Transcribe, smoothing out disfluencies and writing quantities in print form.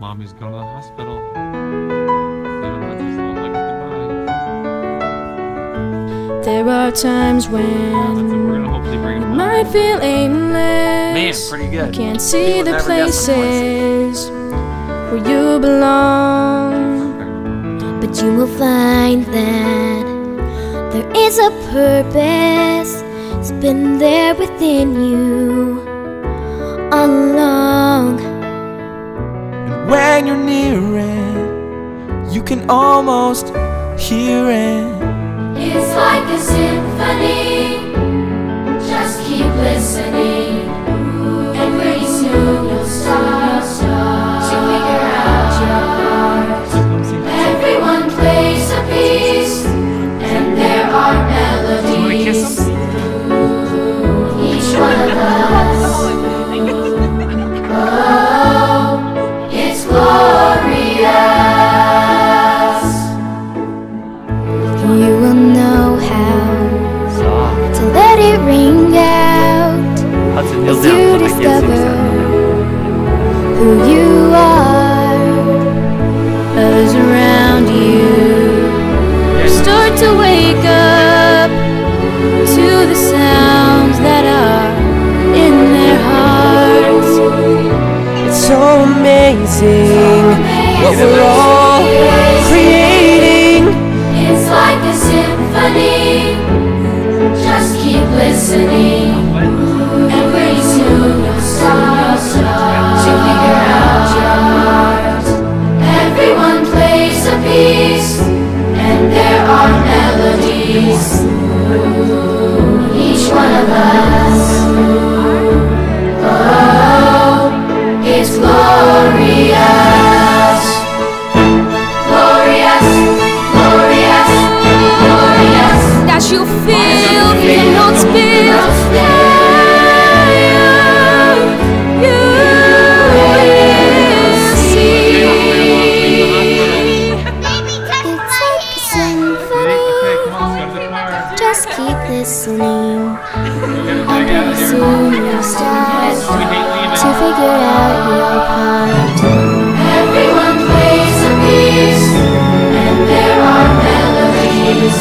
Mommy's going to the hospital. You know, that's just a little goodbye. There are times when We're gonna hopefully bring you him might home. feel aimless. Man, pretty good. You can't see People the never guess them places where you belong. But you will find that there is a purpose. It's been there within you all along. And when you're near it, you can almost hear it. It's like a symphony. Just keep listening, and pretty soon you'll start to figure out your part. Everyone plays a piece, and there are melodies. Each one of us. Oh, it's glorious. You will know how to let it ring out as you discover who you are. Others around you start to wake up to the sounds that are in their hearts. It's so amazing what we're all creating. It's like a symphony. Just keep listening, and pretty soon you'll start to figure out your part. Everyone plays a piece, and there are melodies. Each one of us. Oh, it's glorious. Glorious, glorious, glorious. That you feel cannot spill. You will see. It's like a symphony. Just keep listening, and pretty soon you'll start to figure out your part. Everyone plays a piece, and there are melodies.